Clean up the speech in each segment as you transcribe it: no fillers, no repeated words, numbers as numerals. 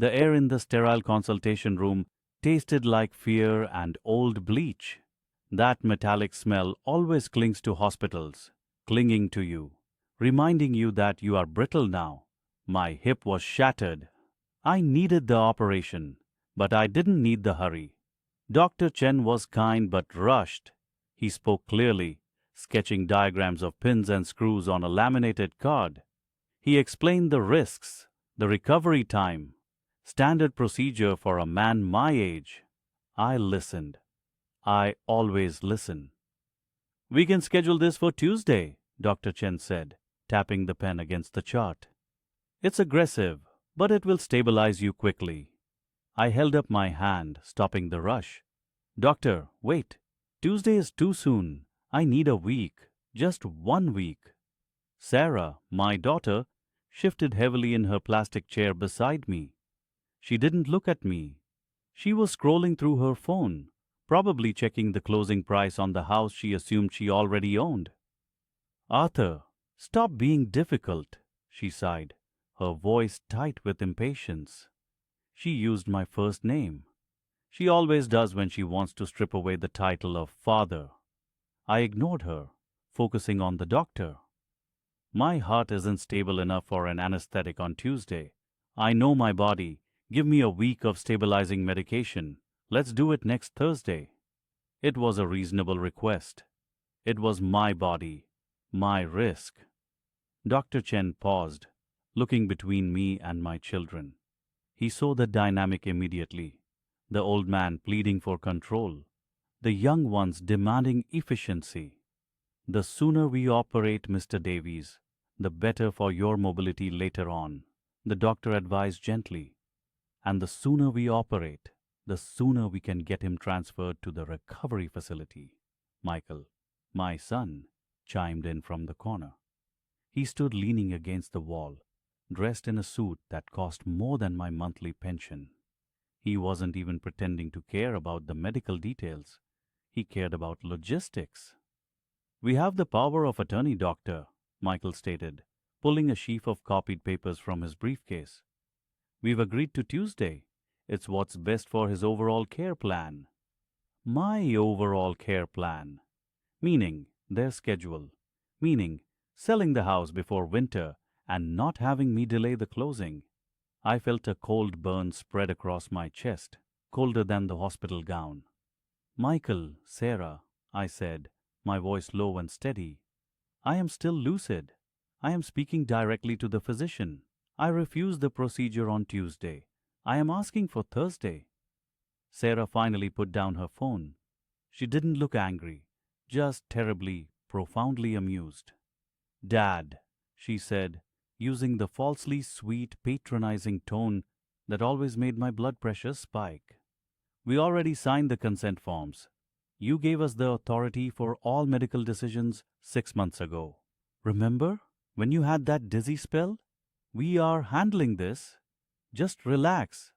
The air in the sterile consultation room tasted like fear and old bleach. That metallic smell always clings to hospitals, clinging to you, reminding you that you are brittle now. My hip was shattered. I needed the operation, but I didn't need the hurry. Dr. Chen was kind but rushed. He spoke clearly, sketching diagrams of pins and screws on a laminated card. He explained the risks, the recovery time, standard procedure for a man my age. I listened. I always listen. "We can schedule this for Tuesday," Dr. Chen said, tapping the pen against the chart. "It's aggressive, but it will stabilize you quickly." I held up my hand, stopping the rush. "Doctor, wait. Tuesday is too soon. I need a week. Just 1 week." Sarah, my daughter, shifted heavily in her plastic chair beside me. She didn't look at me. She was scrolling through her phone, probably checking the closing price on the house she assumed she already owned. "Arthur, stop being difficult," she sighed, her voice tight with impatience. She used my first name. She always does when she wants to strip away the title of father. I ignored her, focusing on the doctor. "My heart isn't stable enough for an anesthetic on Tuesday. I know my body. Give me a week of stabilizing medication. Let's do it next Thursday." It was a reasonable request. It was my body, my risk. Dr. Chen paused, looking between me and my children. He saw the dynamic immediately. The old man pleading for control, the young ones demanding efficiency. "The sooner we operate, Mr. Davies, the better for your mobility later on," the doctor advised gently. "And the sooner we operate, the sooner we can get him transferred to the recovery facility." Michael, my son, chimed in from the corner. He stood leaning against the wall, dressed in a suit that cost more than my monthly pension. He wasn't even pretending to care about the medical details. He cared about logistics. "We have the power of attorney, doctor," Michael stated, pulling a sheaf of copied papers from his briefcase. "We've agreed to Tuesday. It's what's best for his overall care plan." My overall care plan. Meaning their schedule. Meaning selling the house before winter and not having me delay the closing. I felt a cold burn spread across my chest, colder than the hospital gown. "Michael, Sarah," I said, my voice low and steady, "I am still lucid. I am speaking directly to the physician. I refuse the procedure on Tuesday. I am asking for Thursday." Sarah finally put down her phone. She didn't look angry, just terribly, profoundly amused. "Dad," she said, using the falsely sweet, patronizing tone that always made my blood pressure spike. "We already signed the consent forms. You gave us the authority for all medical decisions 6 months ago. Remember when you had that dizzy spell? We are handling this. Just relax."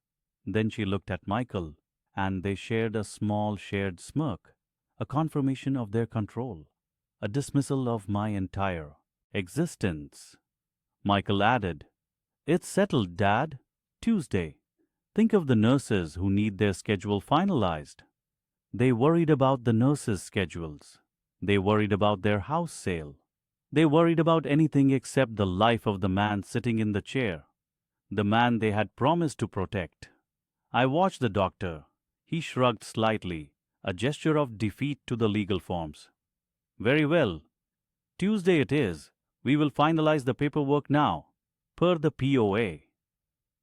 Then she looked at Michael, and they shared a small shared smirk, a confirmation of their control, a dismissal of my entire existence. Michael added, "It's settled, Dad. Tuesday. Think of the nurses who need their schedule finalized." They worried about the nurses' schedules. They worried about their house sale. They worried about anything except the life of the man sitting in the chair, the man they had promised to protect. I watched the doctor. He shrugged slightly, a gesture of defeat to the legal forms. "Very well. Tuesday it is. We will finalize the paperwork now, per the POA."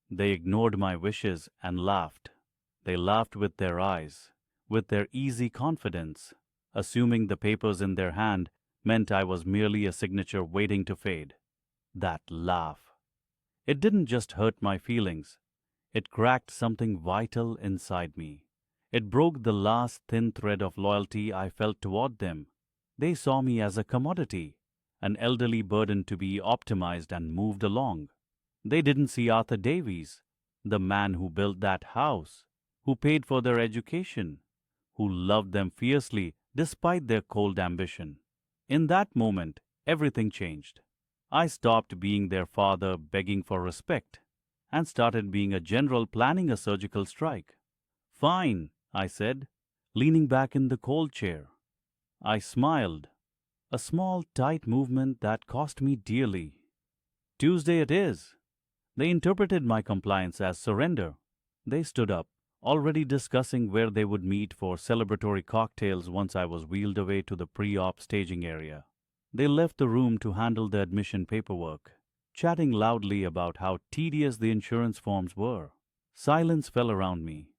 They ignored my wishes and laughed. They laughed with their eyes, with their easy confidence, assuming the papers in their hand meant I was merely a signature waiting to fade. That laugh. It didn't just hurt my feelings. It cracked something vital inside me. It broke the last thin thread of loyalty I felt toward them. They saw me as a commodity, an elderly burden to be optimized and moved along. They didn't see Arthur Davies, the man who built that house, who paid for their education, who loved them fiercely despite their cold ambition. In that moment, everything changed. I stopped being their father begging for respect, and started being a general planning a surgical strike. Fine, I said, leaning back in the cold chair. I smiled, a small, tight movement that cost me dearly. Tuesday it is. They interpreted my compliance as surrender. They stood up, already discussing where they would meet for celebratory cocktails once I was wheeled away to the pre-op staging area. They left the room to handle the admission paperwork, chatting loudly about how tedious the insurance forms were. Silence fell around me.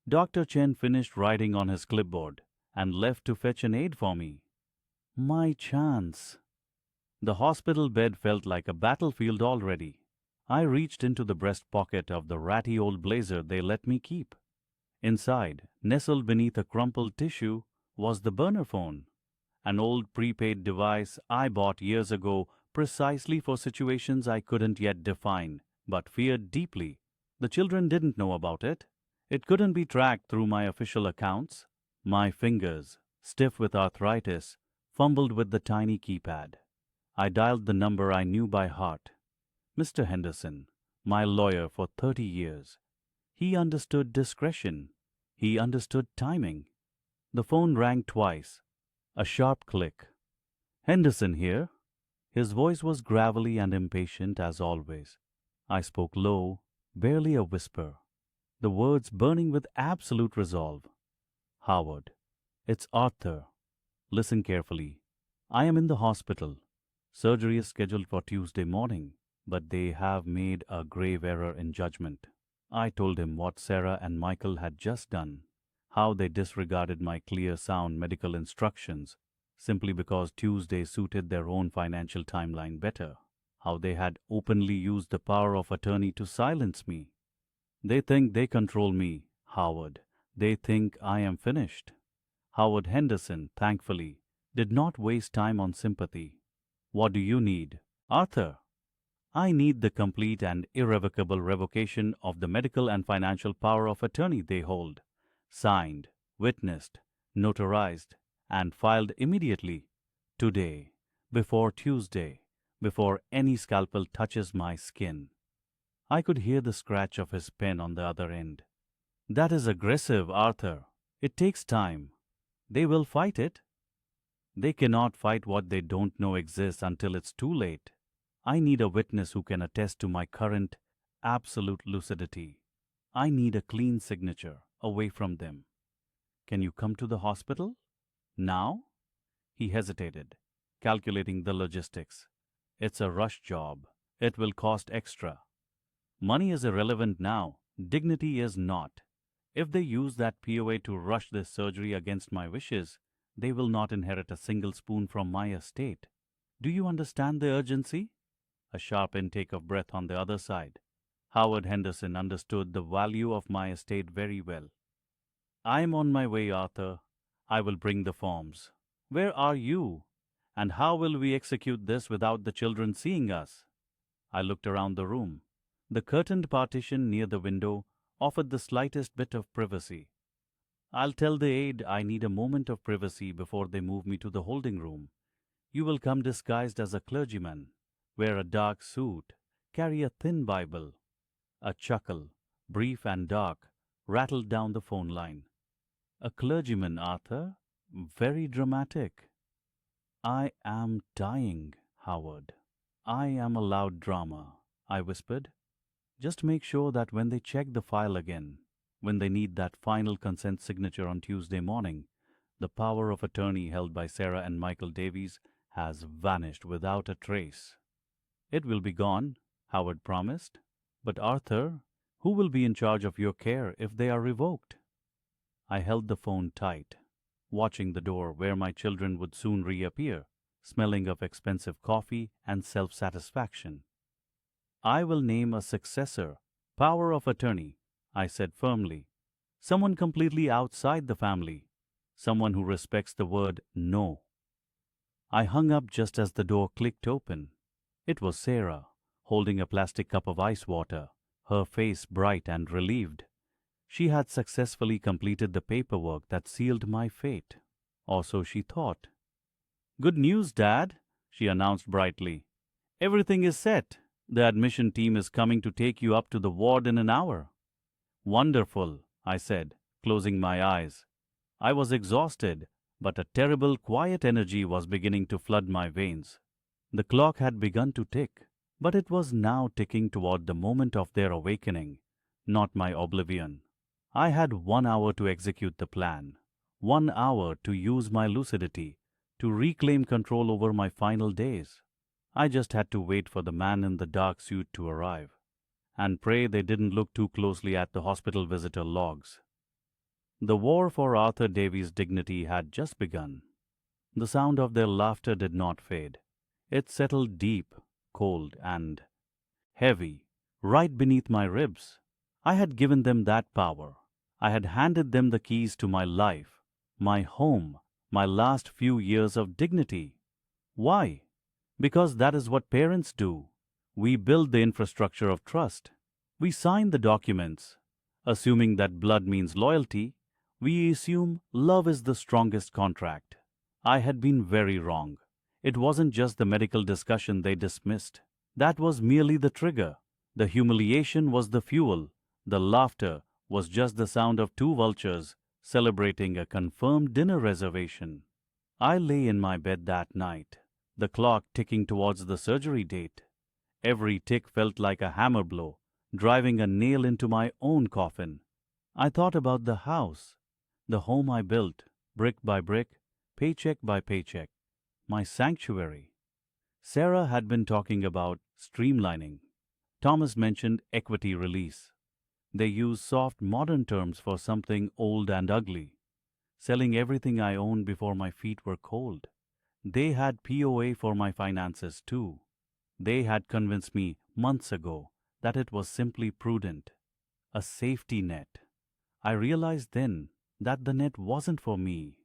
Dr. Chen finished writing on his clipboard and left to fetch an aide for me. My chance. The hospital bed felt like a battlefield already. I reached into the breast pocket of the ratty old blazer they let me keep. Inside, nestled beneath a crumpled tissue, was the burner phone, an old prepaid device I bought years ago precisely for situations I couldn't yet define, but feared deeply. The children didn't know about it. It couldn't be tracked through my official accounts. My fingers, stiff with arthritis, fumbled with the tiny keypad. I dialed the number I knew by heart. Mr. Henderson, my lawyer for 30 years. He understood discretion. He understood timing. The phone rang twice. A sharp click. Henderson here. His voice was gravelly and impatient as always. I spoke low, barely a whisper, the words burning with absolute resolve. Howard, it's Arthur. Listen carefully. I am in the hospital. Surgery is scheduled for Tuesday morning, but they have made a grave error in judgment. I told him what Sarah and Michael had just done, how they disregarded my clear, sound medical instructions simply because Tuesday suited their own financial timeline better, how they had openly used the power of attorney to silence me. They think they control me, Howard. They think I am finished. Howard Henderson, thankfully, did not waste time on sympathy. What do you need? Arthur, I need the complete and irrevocable revocation of the medical and financial power of attorney they hold, signed, witnessed, notarized, and filed immediately, today, before Tuesday, before any scalpel touches my skin. I could hear the scratch of his pen on the other end. That is aggressive, Arthur. It takes time. They will fight it. They cannot fight what they don't know exists until it's too late. I need a witness who can attest to my current, absolute lucidity. I need a clean signature, away from them. Can you come to the hospital? Now? He hesitated, calculating the logistics. It's a rush job. It will cost extra. Money is irrelevant now. Dignity is not. If they use that POA to rush this surgery against my wishes, they will not inherit a single spoon from my estate. Do you understand the urgency? A sharp intake of breath on the other side. Howard Henderson understood the value of my estate very well. I am on my way, Arthur. I will bring the forms. Where are you? And how will we execute this without the children seeing us? I looked around the room. The curtained partition near the window offered the slightest bit of privacy. I'll tell the aide I need a moment of privacy before they move me to the holding room. You will come disguised as a clergyman, wear a dark suit, carry a thin Bible. A chuckle, brief and dark, rattled down the phone line. A clergyman, Arthur? Very dramatic. I am dying, Howard. I am allowed drama, I whispered. Just make sure that when they check the file again, when they need that final consent signature on Tuesday morning, the power of attorney held by Sarah and Michael Davies has vanished without a trace. It will be gone, Howard promised. But Arthur, who will be in charge of your care if they are revoked? I held the phone tight, watching the door where my children would soon reappear, smelling of expensive coffee and self-satisfaction. I will name a successor, power of attorney, I said firmly. Someone completely outside the family, someone who respects the word no. I hung up just as the door clicked open. It was Sarah, holding a plastic cup of ice water, her face bright and relieved. She had successfully completed the paperwork that sealed my fate, or so she thought. Good news, Dad, she announced brightly. Everything is set. The admission team is coming to take you up to the ward in an hour. Wonderful, I said, closing my eyes. I was exhausted, but a terrible quiet energy was beginning to flood my veins. The clock had begun to tick, but it was now ticking toward the moment of their awakening, not my oblivion. I had 1 hour to execute the plan, 1 hour to use my lucidity, to reclaim control over my final days. I just had to wait for the man in the dark suit to arrive, and pray they didn't look too closely at the hospital visitor logs. The war for Arthur Davies' dignity had just begun. The sound of their laughter did not fade. It settled deep, cold, and heavy, right beneath my ribs. I had given them that power. I had handed them the keys to my life, my home, my last few years of dignity. Why? Because that is what parents do. We build the infrastructure of trust. We sign the documents. Assuming that blood means loyalty, we assume love is the strongest contract. I had been very wrong. It wasn't just the medical discussion they dismissed. That was merely the trigger. The humiliation was the fuel. The laughter was just the sound of two vultures celebrating a confirmed dinner reservation. I lay in my bed that night, the clock ticking towards the surgery date. Every tick felt like a hammer blow, driving a nail into my own coffin. I thought about the house, the home I built, brick by brick, paycheck by paycheck, my sanctuary. Sarah had been talking about streamlining. Thomas mentioned equity release. They use soft modern terms for something old and ugly. Selling everything I owned before my feet were cold. They had POA for my finances too. They had convinced me months ago that it was simply prudent, a safety net. I realized then that the net wasn't for me.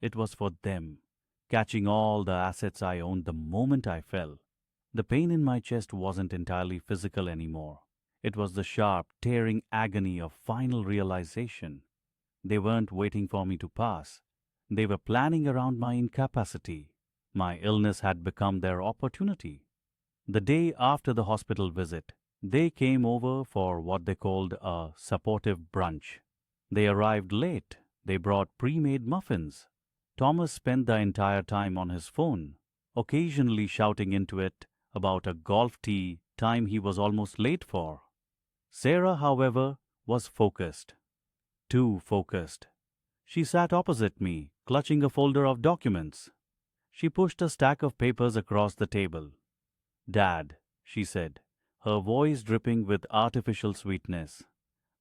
It was for them, catching all the assets I owned the moment I fell. The pain in my chest wasn't entirely physical anymore. It was the sharp, tearing agony of final realization. They weren't waiting for me to pass. They were planning around my incapacity. My illness had become their opportunity. The day after the hospital visit, they came over for what they called a supportive brunch. They arrived late. They brought pre-made muffins. Thomas spent the entire time on his phone, occasionally shouting into it about a golf tee time he was almost late for. Sarah, however, was focused. Too focused. She sat opposite me, clutching a folder of documents. She pushed a stack of papers across the table. "Dad," she said, her voice dripping with artificial sweetness.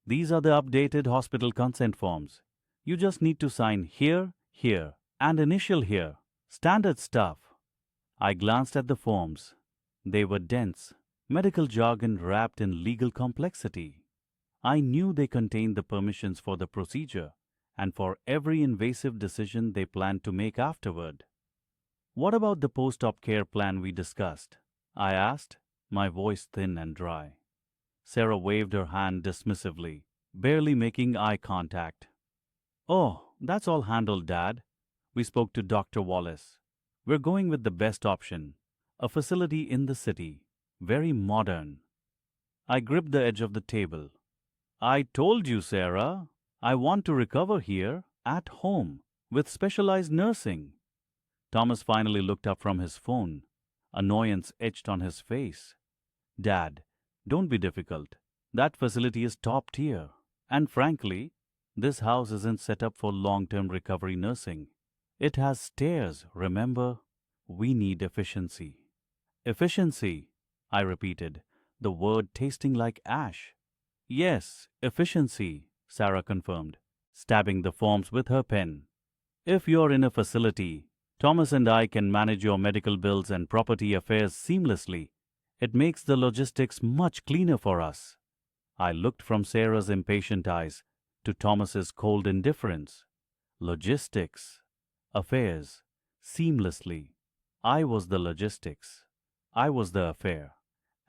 "These are the updated hospital consent forms. You just need to sign here, here, and initial here. Standard stuff." I glanced at the forms. They were dense, medical jargon wrapped in legal complexity. I knew they contained the permissions for the procedure and for every invasive decision they planned to make afterward. "What about the post-op care plan we discussed?" I asked, my voice thin and dry. Sarah waved her hand dismissively, barely making eye contact. "Oh, that's all handled, Dad. We spoke to Dr. Wallace. We're going with the best option, a facility in the city, very modern." I gripped the edge of the table. "I told you, Sarah, I want to recover here, at home, with specialized nursing." Thomas finally looked up from his phone. Annoyance etched on his face. "Dad, don't be difficult. That facility is top tier. And frankly, this house isn't set up for long-term recovery nursing. It has stairs, remember? We need efficiency." "Efficiency," I repeated, the word tasting like ash. "Yes, efficiency," Sarah confirmed, stabbing the forms with her pen. "If you're in a facility, Thomas and I can manage your medical bills and property affairs seamlessly. It makes the logistics much cleaner for us." I looked from Sarah's impatient eyes to Thomas's cold indifference. Logistics, affairs, seamlessly. I was the logistics. I was the affair.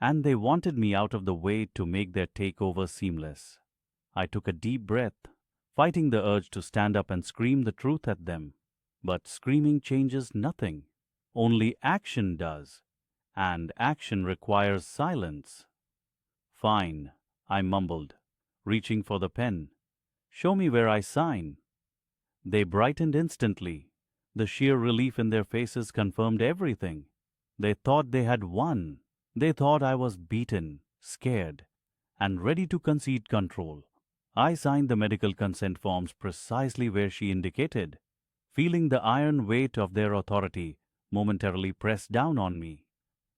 And they wanted me out of the way to make their takeover seamless. I took a deep breath, fighting the urge to stand up and scream the truth at them. But screaming changes nothing. Only action does. and action requires silence. Fine, I mumbled, reaching for the pen. Show me where I sign. They brightened instantly. The sheer relief in their faces confirmed everything. They thought they had won. They thought I was beaten, scared, and ready to concede control. I signed the medical consent forms precisely where she indicated, feeling the iron weight of their authority momentarily press down on me.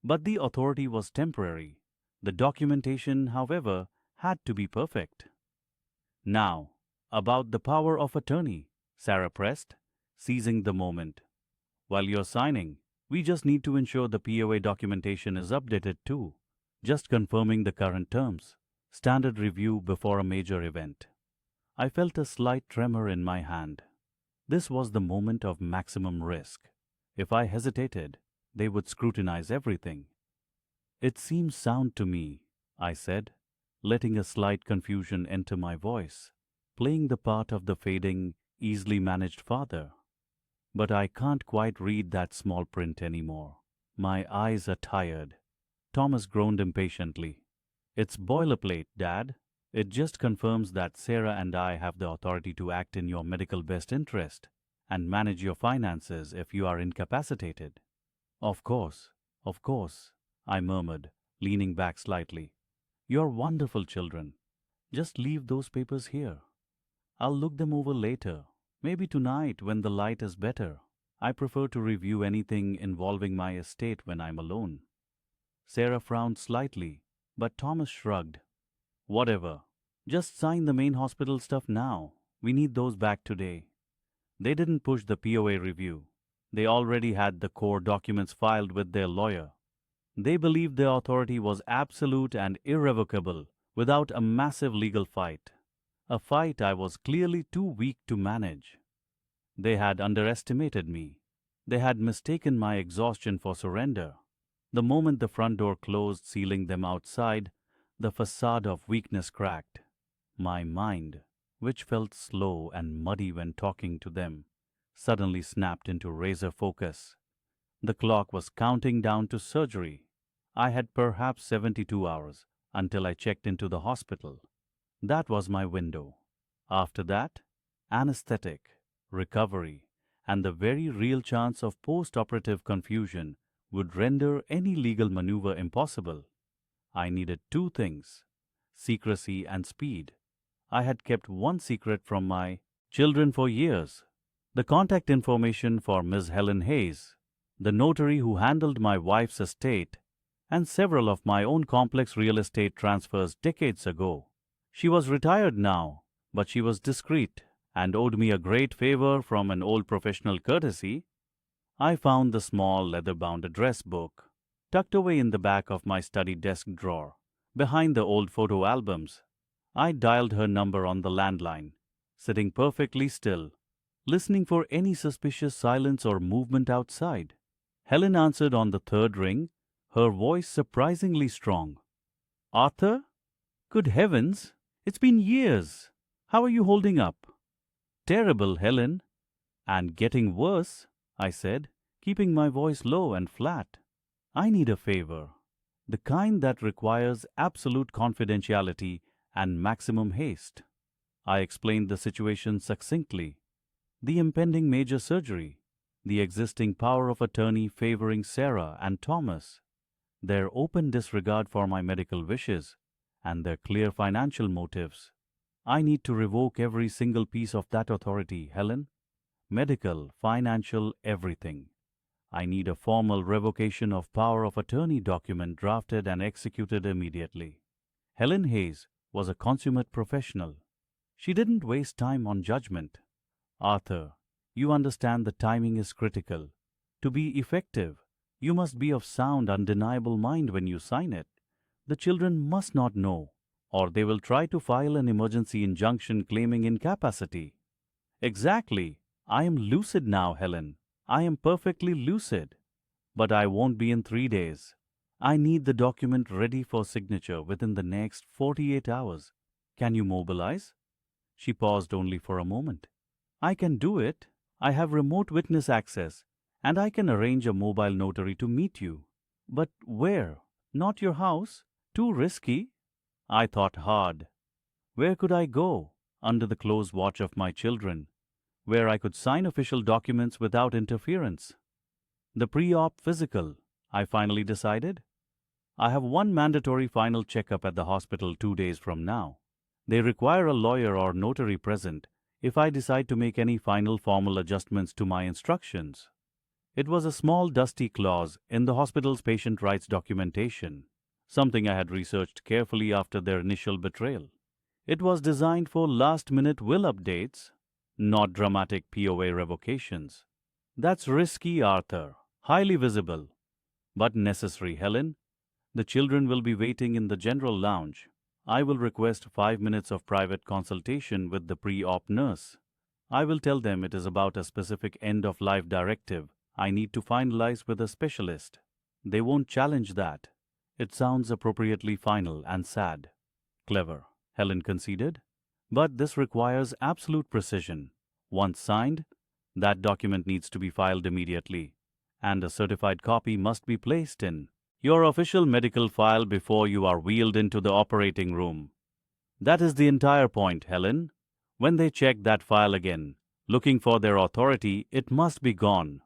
But the authority was temporary. The documentation, however, had to be perfect. Now, about the power of attorney, Sarah pressed, seizing the moment. While you're signing, we just need to ensure the POA documentation is updated too. Just confirming the current terms. Standard review before a major event. I felt a slight tremor in my hand. This was the moment of maximum risk. If I hesitated, they would scrutinize everything. It seems sound to me, I said, letting a slight confusion enter my voice, playing the part of the fading, easily managed father. But I can't quite read that small print anymore. My eyes are tired. Thomas groaned impatiently. It's boilerplate, Dad. It just confirms that Sarah and I have the authority to act in your medical best interest and manage your finances if you are incapacitated. Of course, I murmured, leaning back slightly. You're wonderful children. Just leave those papers here. I'll look them over later, maybe tonight when the light is better. I prefer to review anything involving my estate when I'm alone. Sarah frowned slightly, but Thomas shrugged. Whatever. Just sign the main hospital stuff now. We need those back today. They didn't push the POA review. They already had the core documents filed with their lawyer. They believed their authority was absolute and irrevocable without a massive legal fight. A fight I was clearly too weak to manage. They had underestimated me. They had mistaken my exhaustion for surrender. The moment the front door closed, sealing them outside, the facade of weakness cracked. My mind, which felt slow and muddy when talking to them, suddenly snapped into razor focus. The clock was counting down to surgery. I had perhaps 72 hours until I checked into the hospital. That was my window. After that, anesthetic, recovery, and the very real chance of post-operative confusion would render any legal maneuver impossible. I needed two things, secrecy and speed. I had kept one secret from my children for years. The contact information for Miss Helen Hayes, the notary who handled my wife's estate, and several of my own complex real estate transfers decades ago. She was retired now, but she was discreet and owed me a great favor from an old professional courtesy. I found the small leather-bound address book, tucked away in the back of my study desk drawer, behind the old photo albums. I dialed her number on the landline, sitting perfectly still, listening for any suspicious silence or movement outside. Helen answered on the third ring, her voice surprisingly strong. "Arthur? Good heavens! It's been years! How are you holding up?" "Terrible, Helen. And getting worse," I said, keeping my voice low and flat. "I need a favor. The kind that requires absolute confidentiality and maximum haste." I explained the situation succinctly. The impending major surgery, the existing power of attorney favoring Sarah and Thomas, their open disregard for my medical wishes, and their clear financial motives. I need to revoke every single piece of that authority, Helen. Medical, financial, everything. I need a formal revocation of power of attorney document drafted and executed immediately. Helen Hayes was a consummate professional. She didn't waste time on judgment. "Arthur, you understand the timing is critical. To be effective, you must be of sound, undeniable mind when you sign it. The children must not know, or they will try to file an emergency injunction claiming incapacity." "Exactly. I am lucid now, Helen. I am perfectly lucid. But I won't be in 3 days. I need the document ready for signature within the next 48 hours. Can you mobilize?" She paused only for a moment. "I can do it. I have remote witness access, and I can arrange a mobile notary to meet you. But where? Not your house? Too risky? I thought hard. Where could I go? Under the close watch of my children, where I could sign official documents without interference. The pre-op physical, I finally decided. I have one mandatory final checkup at the hospital 2 days from now. They require a lawyer or notary present if I decide to make any final formal adjustments to my instructions. It was a small dusty clause in the hospital's patient rights documentation, something I had researched carefully after their initial betrayal. It was designed for last-minute will updates, not dramatic POA revocations. That's risky, Arthur. Highly visible, but necessary, Helen. The children will be waiting in the general lounge. I will request 5 minutes of private consultation with the pre-op nurse. I will tell them it is about a specific end-of-life directive I need to finalize with a specialist. They won't challenge that. It sounds appropriately final and sad. Clever, Helen conceded. But this requires absolute precision. Once signed, that document needs to be filed immediately, and a certified copy must be placed in your official medical file before you are wheeled into the operating room. That is the entire point, Helen. When they check that file again, looking for their authority, it must be gone,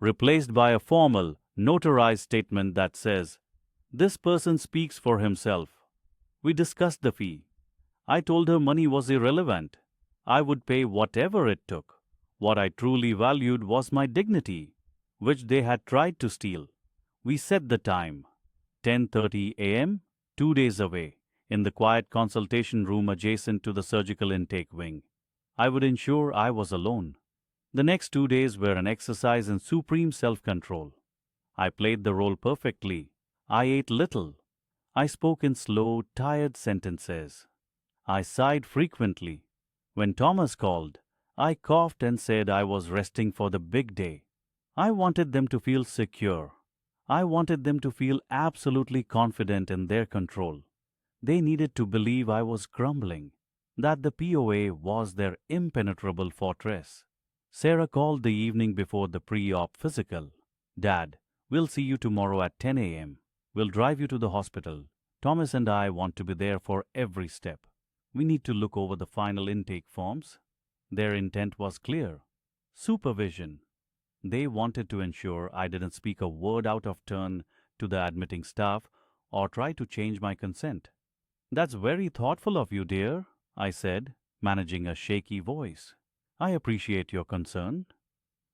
replaced by a formal, notarized statement that says, "This person speaks for himself." We discussed the fee. I told her money was irrelevant. I would pay whatever it took. What I truly valued was my dignity, which they had tried to steal. We set the time, 10:30 a.m., 2 days away, in the quiet consultation room adjacent to the surgical intake wing. I would ensure I was alone. The next 2 days were an exercise in supreme self-control. I played the role perfectly. I ate little. I spoke in slow, tired sentences. I sighed frequently. When Thomas called, I coughed and said I was resting for the big day. I wanted them to feel secure. I wanted them to feel absolutely confident in their control. They needed to believe I was grumbling, that the POA was their impenetrable fortress. Sarah called the evening before the pre-op physical. "Dad, we'll see you tomorrow at 10 a.m. We'll drive you to the hospital. Thomas and I want to be there for every step. We need to look over the final intake forms." Their intent was clear. Supervision. They wanted to ensure I didn't speak a word out of turn to the admitting staff or try to change my consent. "That's very thoughtful of you, dear," I said, managing a shaky voice. "I appreciate your concern."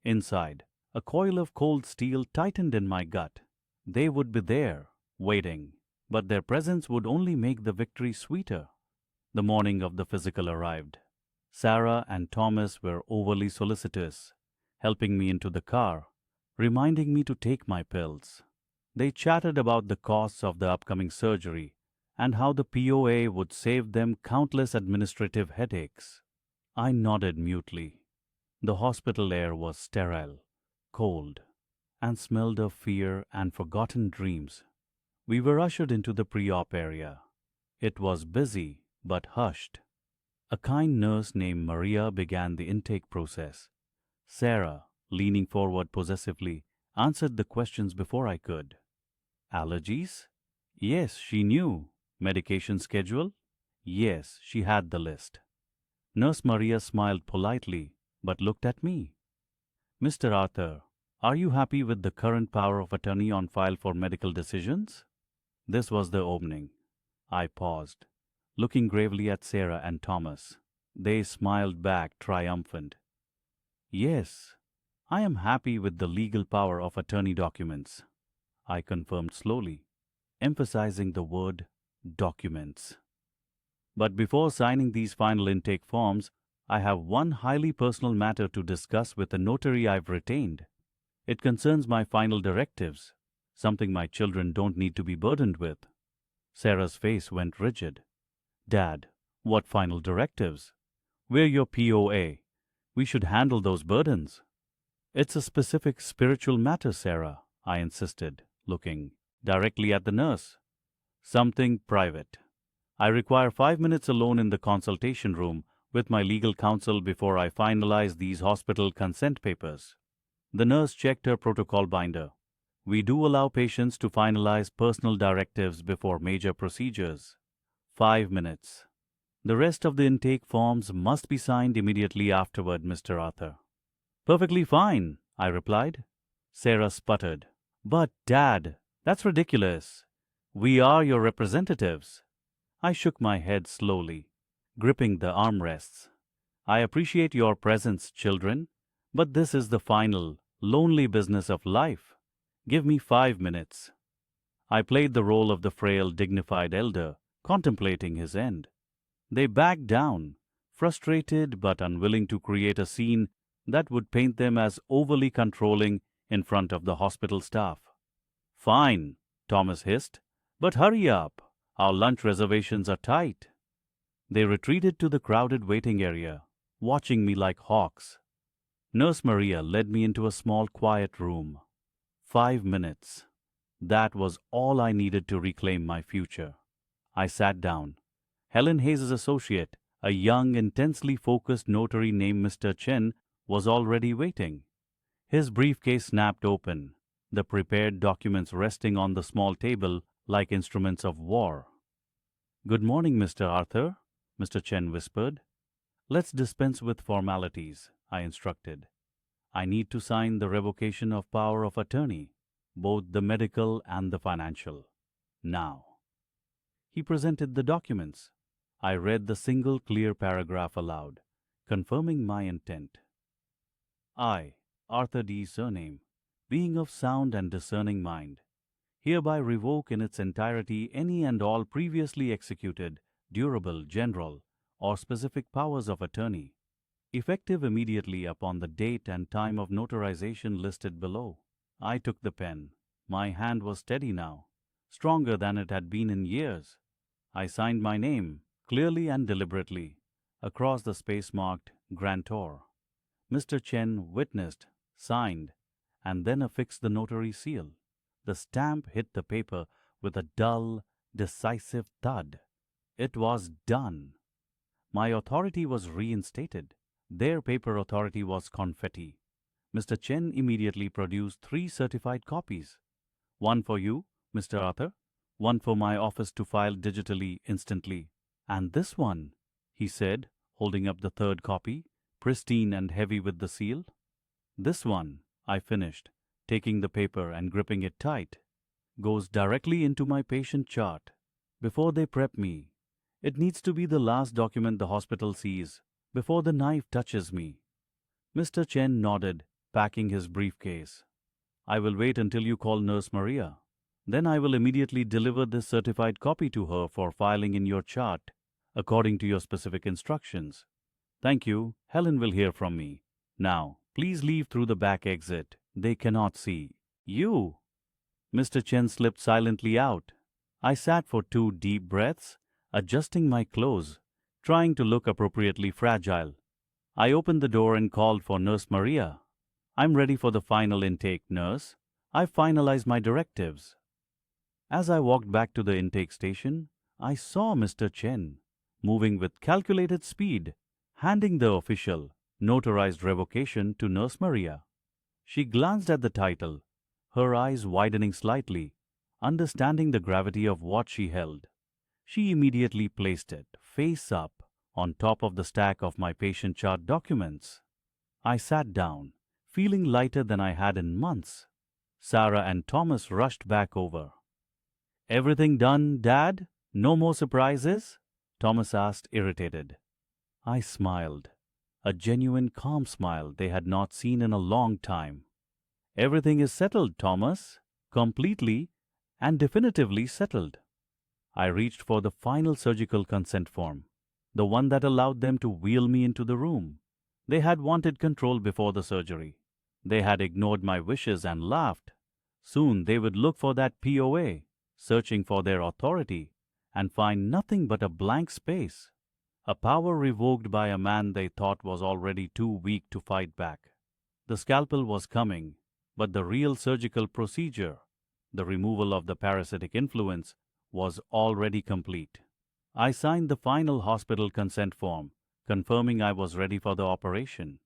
Inside, a coil of cold steel tightened in my gut. They would be there, waiting, but their presence would only make the victory sweeter. The morning of the physical arrived. Sarah and Thomas were overly solicitous, helping me into the car, reminding me to take my pills. They chatted about the costs of the upcoming surgery and how the POA would save them countless administrative headaches. I nodded mutely. The hospital air was sterile, cold, and smelled of fear and forgotten dreams. We were ushered into the pre-op area. It was busy, but hushed. A kind nurse named Maria began the intake process. Sarah, leaning forward possessively, answered the questions before I could. Allergies? Yes, she knew. Medication schedule? Yes, she had the list. Nurse Maria smiled politely, but looked at me. "Mr. Arthur, are you happy with the current power of attorney on file for medical decisions?" This was the opening. I paused, looking gravely at Sarah and Thomas. They smiled back, triumphant. "Yes, I am happy with the legal power of attorney documents," I confirmed slowly, emphasizing the word documents. "But before signing these final intake forms, I have one highly personal matter to discuss with a notary I've retained. It concerns my final directives, something my children don't need to be burdened with." Sarah's face went rigid. "Dad, what final directives? We're your POA. We should handle those burdens." "It's a specific spiritual matter, Sarah," I insisted, looking directly at the nurse. "Something private. I require 5 minutes alone in the consultation room with my legal counsel before I finalize these hospital consent papers." The nurse checked her protocol binder. We do allow patients to finalize personal directives before major procedures. 5 minutes. The rest of the intake forms must be signed immediately afterward, Mr. Arthur. Perfectly fine, I replied. Sarah sputtered. But, Dad, that's ridiculous. We are your representatives. I shook my head slowly, gripping the armrests. I appreciate your presence, children, but this is the final, lonely business of life. Give me 5 minutes. I played the role of the frail, dignified elder, contemplating his end. They backed down, frustrated but unwilling to create a scene that would paint them as overly controlling in front of the hospital staff. Fine, Thomas hissed, but hurry up. Our lunch reservations are tight. They retreated to the crowded waiting area, watching me like hawks. Nurse Maria led me into a small, quiet room. 5 minutes. That was all I needed to reclaim my future. I sat down. Helen Hayes' associate, a young, intensely focused notary named Mr. Chen, was already waiting. His briefcase snapped open, the prepared documents resting on the small table like instruments of war. "Good morning, Mr. Arthur," Mr. Chen whispered. "Let's dispense with formalities," I instructed. "I need to sign the revocation of power of attorney, both the medical and the financial. Now." He presented the documents. I read the single clear paragraph aloud, confirming my intent. I, Arthur D. Surname, being of sound and discerning mind, hereby revoke in its entirety any and all previously executed, durable, general, or specific powers of attorney, effective immediately upon the date and time of notarization listed below. I took the pen. My hand was steady now, stronger than it had been in years. I signed my name, clearly and deliberately, across the space marked Grantor. Mr. Chen witnessed, signed, and then affixed the notary seal. The stamp hit the paper with a dull, decisive thud. It was done. My authority was reinstated. Their paper authority was confetti. Mr. Chen immediately produced 3 certified copies. One for you, Mr. Arthur, one for my office to file digitally instantly, and this one, he said, holding up the 3rd copy, pristine and heavy with the seal. This one, I finished, taking the paper and gripping it tight, goes directly into my patient chart. Before they prep me, it needs to be the last document the hospital sees before the knife touches me. Mr. Chen nodded, packing his briefcase. "I will wait until you call Nurse Maria. Then I will immediately deliver this certified copy to her for filing in your chart, according to your specific instructions. Thank you. Helen will hear from me. Now, please leave through the back exit. They cannot see you." Mr. Chen slipped silently out. I sat for 2 deep breaths, adjusting my clothes, trying to look appropriately fragile. I opened the door and called for Nurse Maria. "I'm ready for the final intake, nurse. I've finalized my directives." As I walked back to the intake station, I saw Mr. Chen, moving with calculated speed, handing the official, notarized revocation to Nurse Maria. She glanced at the title, her eyes widening slightly, understanding the gravity of what she held. She immediately placed it, face up, on top of the stack of my patient chart documents. I sat down, feeling lighter than I had in months. Sarah and Thomas rushed back over. "Everything done, Dad? No more surprises?" Thomas asked, irritated. I smiled, a genuine calm smile they had not seen in a long time. "Everything is settled, Thomas. Completely and definitively settled." I reached for the final surgical consent form, the one that allowed them to wheel me into the room. They had wanted control before the surgery. They had ignored my wishes and laughed. Soon they would look for that POA, searching for their authority, and find nothing but a blank space, a power revoked by a man they thought was already too weak to fight back. The scalpel was coming, but the real surgical procedure, the removal of the parasitic influence, was already complete. I signed the final hospital consent form, confirming I was ready for the operation.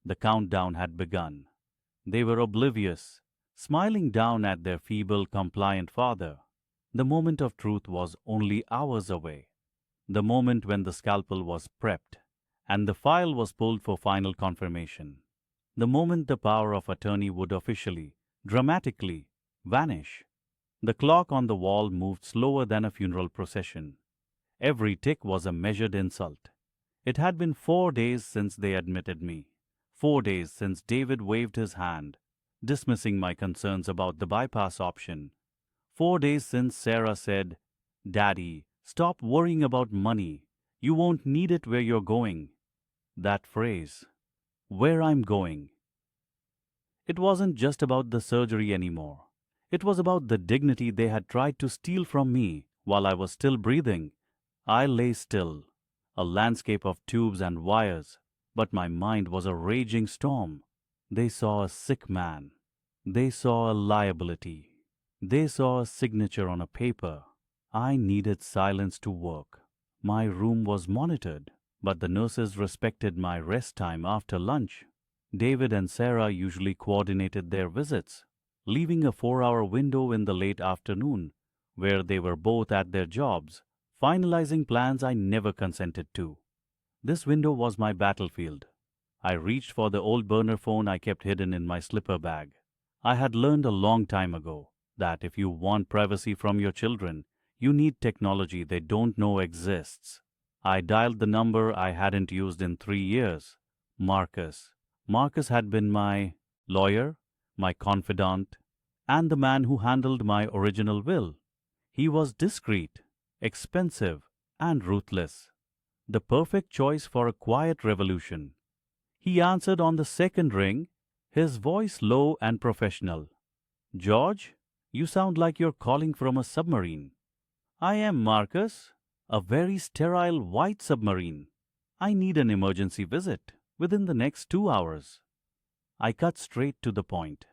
The countdown had begun. They were oblivious, smiling down at their feeble, compliant father. The moment of truth was only hours away. The moment when the scalpel was prepped and the file was pulled for final confirmation. The moment the power of attorney would officially, dramatically, vanish. The clock on the wall moved slower than a funeral procession. Every tick was a measured insult. It had been 4 days since they admitted me. 4 days since David waved his hand, dismissing my concerns about the bypass option. 4 days since Sarah said, "Daddy, stop worrying about money. You won't need it where you're going." That phrase, "where I'm going." It wasn't just about the surgery anymore. It was about the dignity they had tried to steal from me while I was still breathing. I lay still, a landscape of tubes and wires, but my mind was a raging storm. They saw a sick man. They saw a liability. They saw a signature on a paper. I needed silence to work. My room was monitored, but the nurses respected my rest time after lunch. David and Sarah usually coordinated their visits, leaving a 4-hour window in the late afternoon where they were both at their jobs, finalizing plans I never consented to. This window was my battlefield. I reached for the old burner phone I kept hidden in my slipper bag. I had learned a long time ago that if you want privacy from your children, you need technology they don't know exists. I dialed the number I hadn't used in 3 years. Marcus. Marcus had been my lawyer, my confidant, and the man who handled my original will. He was discreet, expensive, and ruthless. The perfect choice for a quiet revolution. He answered on the second ring, his voice low and professional. "George, you sound like you're calling from a submarine." "I am, Marcus. A very sterile white submarine. I need an emergency visit within the next 2 hours." I cut straight to the point.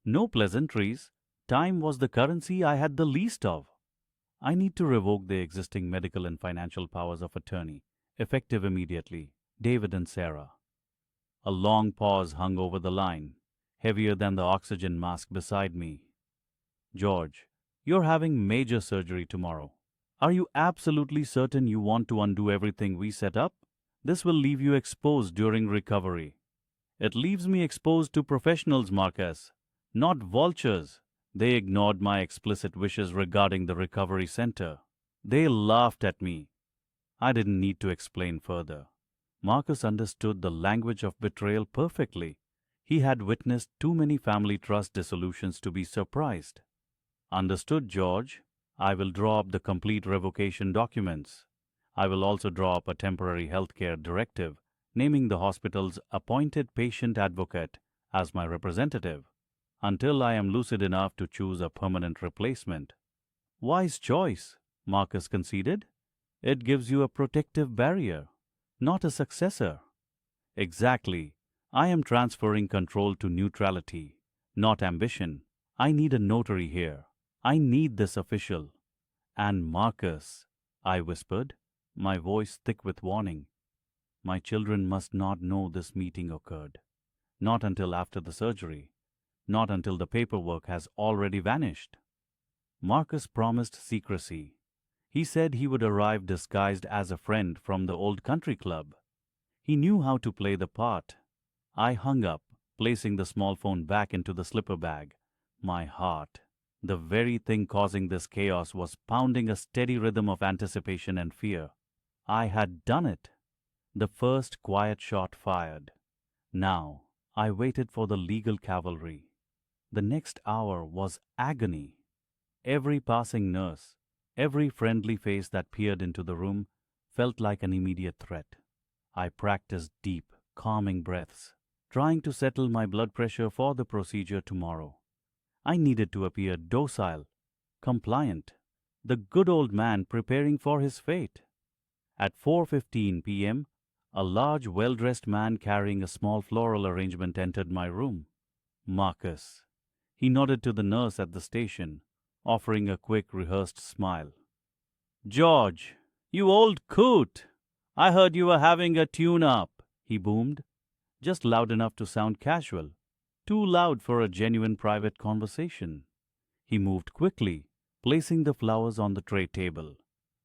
No pleasantries. Time was the currency I had the least of. "I need to revoke the existing medical and financial powers of attorney, effective immediately. David and Sarah." A long pause hung over the line, heavier than the oxygen mask beside me. "George, you're having major surgery tomorrow. Are you absolutely certain you want to undo everything we set up? This will leave you exposed during recovery." "It leaves me exposed to professionals, Marcus, not vultures." They ignored my explicit wishes regarding the recovery center. They laughed at me. I didn't need to explain further. Marcus understood the language of betrayal perfectly. He had witnessed too many family trust dissolutions to be surprised. "Understood, George. I will draw up the complete revocation documents. I will also draw up a temporary healthcare directive, naming the hospital's appointed patient advocate as my representative, until I am lucid enough to choose a permanent replacement." "Wise choice," Marcus conceded. "It gives you a protective barrier, not a successor." "Exactly. I am transferring control to neutrality, not ambition. I need a notary here. I need this official." "And Marcus," I whispered, my voice thick with warning, "my children must not know this meeting occurred. Not until after the surgery. Not until the paperwork has already vanished." Marcus promised secrecy. He said he would arrive disguised as a friend from the old country club. He knew how to play the part. I hung up, placing the small phone back into the slipper bag. My heart, the very thing causing this chaos, was pounding a steady rhythm of anticipation and fear. I had done it. The first quiet shot fired. Now I waited for the legal cavalry. The next hour was agony. Every passing nurse, every friendly face that peered into the room felt like an immediate threat. I practiced deep, calming breaths, trying to settle my blood pressure for the procedure tomorrow. I needed to appear docile, compliant, the good old man preparing for his fate. At 4:15 p.m., a large, well-dressed man carrying a small floral arrangement entered my room. "Marcus." He nodded to the nurse at the station, offering a quick, rehearsed smile. "George, you old coot! I heard you were having a tune-up," he boomed, just loud enough to sound casual. too loud for a genuine private conversation. He moved quickly, placing the flowers on the tray table,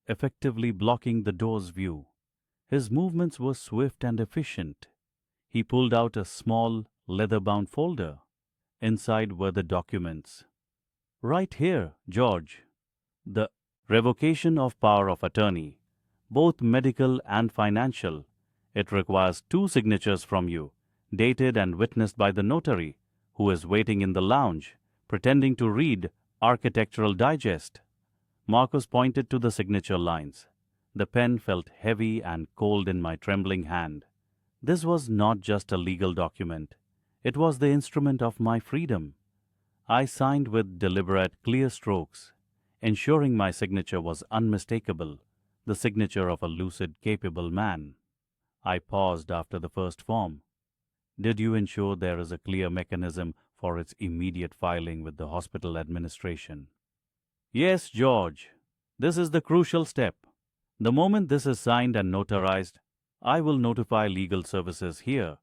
effectively blocking the door's view. His movements were swift and efficient. He pulled out a small, leather-bound folder. Inside were the documents. Right here, George. The revocation of power of attorney, both medical and financial. It requires two signatures from you, dated and witnessed by the notary, who is waiting in the lounge, pretending to read Architectural Digest. Marcus pointed to the signature lines. The pen felt heavy and cold in my trembling hand. This was not just a legal document. It was the instrument of my freedom. I signed with deliberate, clear strokes, ensuring my signature was unmistakable, the signature of a lucid, capable man. I paused after the first form. Did you ensure there is a clear mechanism for its immediate filing with the hospital administration? Yes, George. This is the crucial step. The moment this is signed and notarized, I will notify legal services here,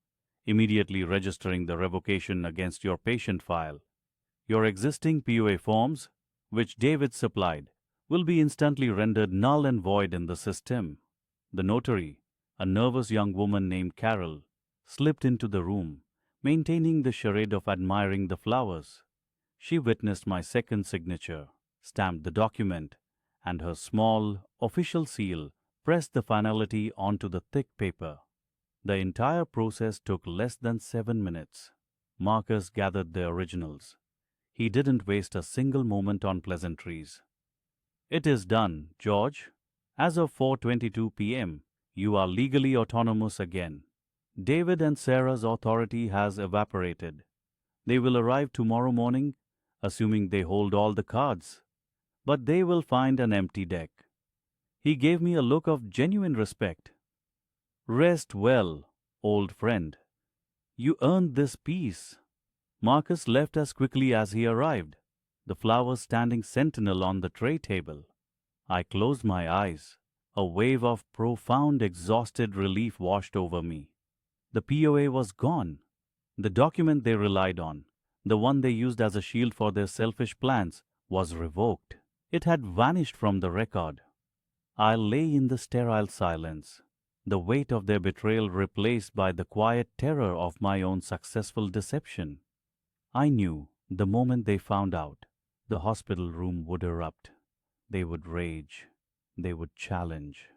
immediately registering the revocation against your patient file. Your existing POA forms, which David supplied, will be instantly rendered null and void in the system. The notary, a nervous young woman named Carol, slipped into the room, maintaining the charade of admiring the flowers. She witnessed my second signature, stamped the document, and her small, official seal pressed the finality onto the thick paper. The entire process took less than 7 minutes. Marcus gathered the originals. He didn't waste a single moment on pleasantries. It is done, George. As of 4:22 p.m., you are legally autonomous again. David and Sarah's authority has evaporated. They will arrive tomorrow morning, assuming they hold all the cards. But they will find an empty deck. He gave me a look of genuine respect. Rest well, old friend. You earned this peace. Marcus left as quickly as he arrived, the flowers standing sentinel on the tray table. I closed my eyes. A wave of profound, exhausted relief washed over me. The POA was gone. The document they relied on, the one they used as a shield for their selfish plans, was revoked. It had vanished from the record. I lay in the sterile silence, the weight of their betrayal replaced by the quiet terror of my own successful deception. I knew the moment they found out, the hospital room would erupt. They would rage. They would challenge.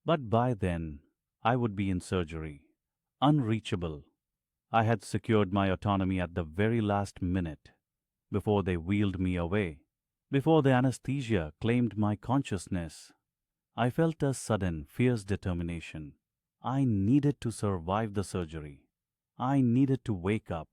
But by then, I would be in surgery, unreachable. I had secured my autonomy at the very last minute, before they wheeled me away, before the anesthesia claimed my consciousness. I felt a sudden, fierce determination. I needed to survive the surgery. I needed to wake up.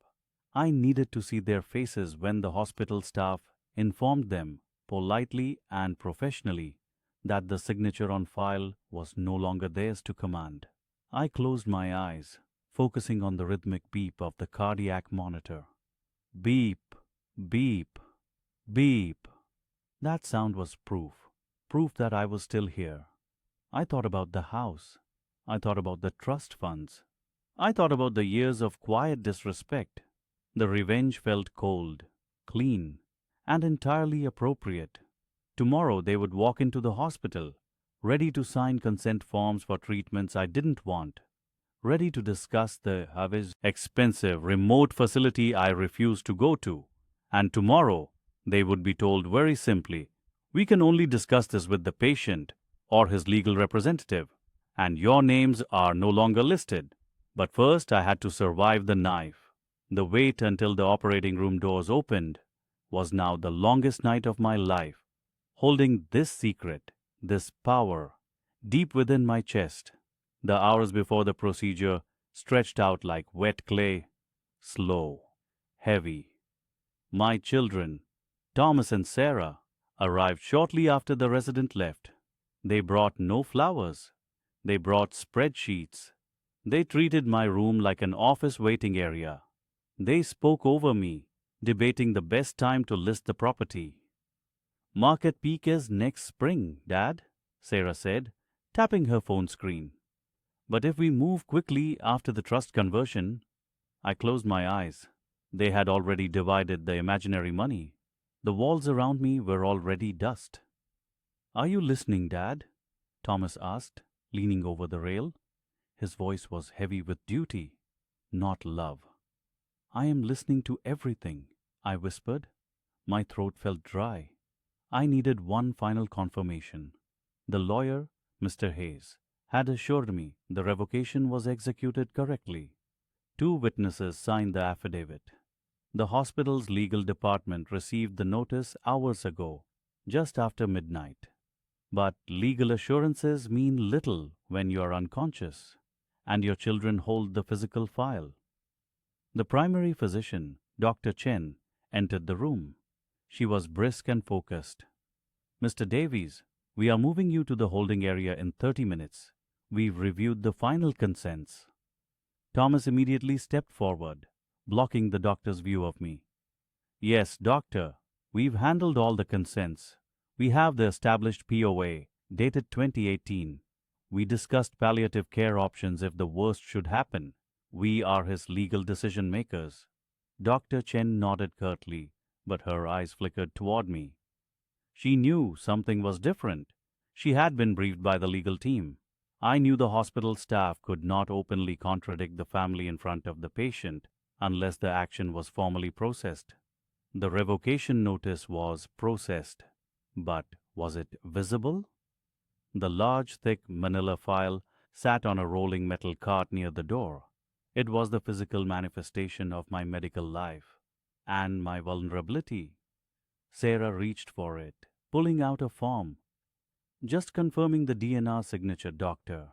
I needed to see their faces when the hospital staff informed them, politely and professionally, that the signature on file was no longer theirs to command. I closed my eyes, focusing on the rhythmic beep of the cardiac monitor. Beep, beep, beep. That sound was proof that I was still here. I thought about the house. I thought about the trust funds. I thought about the years of quiet disrespect. The revenge felt cold, clean, and entirely appropriate. Tomorrow they would walk into the hospital, ready to sign consent forms for treatments I didn't want, ready to discuss the expensive, remote facility I refused to go to. And tomorrow they would be told very simply, "We can only discuss this with the patient or his legal representative, and your names are no longer listed." But first I had to survive the knife. The wait until the operating room doors opened was now the longest night of my life, holding this secret, this power, deep within my chest. The hours before the procedure stretched out like wet clay, slow, heavy. My children, Thomas and Sarah, arrived shortly after the resident left. They brought no flowers. They brought spreadsheets. They treated my room like an office waiting area. They spoke over me, debating the best time to list the property. "Market peak is next spring, Dad," Sarah said, tapping her phone screen. "But if we move quickly after the trust conversion..." I closed my eyes. They had already divided the imaginary money. The walls around me were already dust. Are you listening, Dad? Thomas asked, leaning over the rail. His voice was heavy with duty, not love. I am listening to everything, I whispered. My throat felt dry. I needed one final confirmation. The lawyer, Mr. Hayes, had assured me the revocation was executed correctly. Two witnesses signed the affidavit. The hospital's legal department received the notice hours ago, just after midnight. But legal assurances mean little when you are unconscious, and your children hold the physical file. The primary physician, Dr. Chen, entered the room. She was brisk and focused. Mr. Davies, we are moving you to the holding area in 30 minutes. We've reviewed the final consents. Thomas immediately stepped forward, blocking the doctor's view of me. Yes, doctor, we've handled all the consents. We have the established POA, dated 2018. We discussed palliative care options if the worst should happen. We are his legal decision makers. Dr. Chen nodded curtly, but her eyes flickered toward me. She knew something was different. She had been briefed by the legal team. I knew the hospital staff could not openly contradict the family in front of the patient unless the action was formally processed. The revocation notice was processed, but was it visible? The large, thick manila file sat on a rolling metal cart near the door. It was the physical manifestation of my medical life and my vulnerability. Sarah reached for it, pulling out a form. Just confirming the DNR signature, doctor.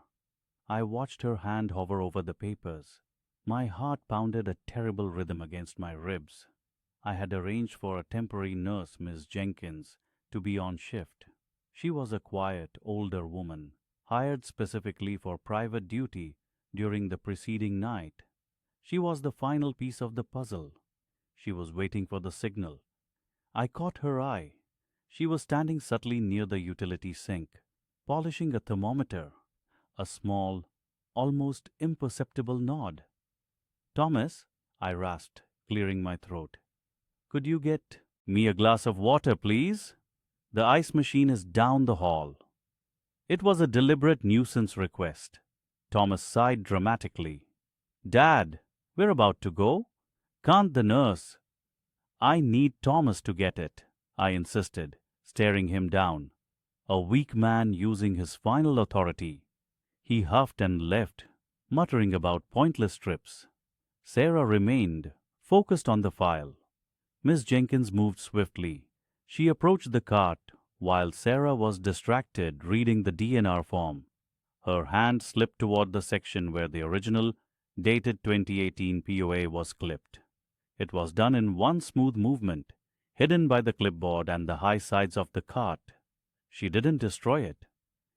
I watched her hand hover over the papers. My heart pounded a terrible rhythm against my ribs. I had arranged for a temporary nurse, Miss Jenkins, to be on shift. She was a quiet, older woman, hired specifically for private duty during the preceding night. She was the final piece of the puzzle. She was waiting for the signal. I caught her eye. She was standing subtly near the utility sink, polishing a thermometer. A small, almost imperceptible nod. Thomas, I rasped, clearing my throat. Could you get me a glass of water, please? The ice machine is down the hall. It was a deliberate nuisance request. Thomas sighed dramatically. Dad, we're about to go. Can't the nurse? I need Thomas to get it, I insisted, staring him down. A weak man using his final authority. He huffed and left, muttering about pointless trips. Sarah remained, focused on the file. Miss Jenkins moved swiftly. She approached the cart, while Sarah was distracted reading the DNR form. Her hand slipped toward the section where the original, dated 2018 POA was clipped. It was done in one smooth movement, hidden by the clipboard and the high sides of the cart. She didn't destroy it.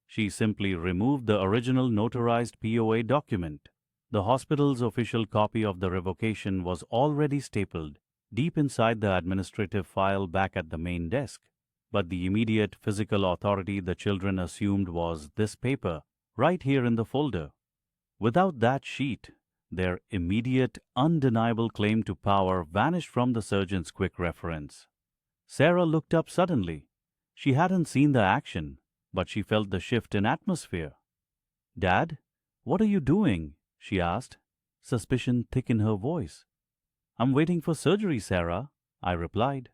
She simply removed the original notarized POA document. The hospital's official copy of the revocation was already stapled deep inside the administrative file back at the main desk. But the immediate physical authority the children assumed was this paper, right here in the folder. Without that sheet, their immediate, undeniable claim to power vanished from the surgeon's quick reference. Sarah looked up suddenly. She hadn't seen the action, but she felt the shift in atmosphere. Dad, what are you doing? She asked, suspicion thick in her voice. I'm waiting for surgery, Sarah, I replied.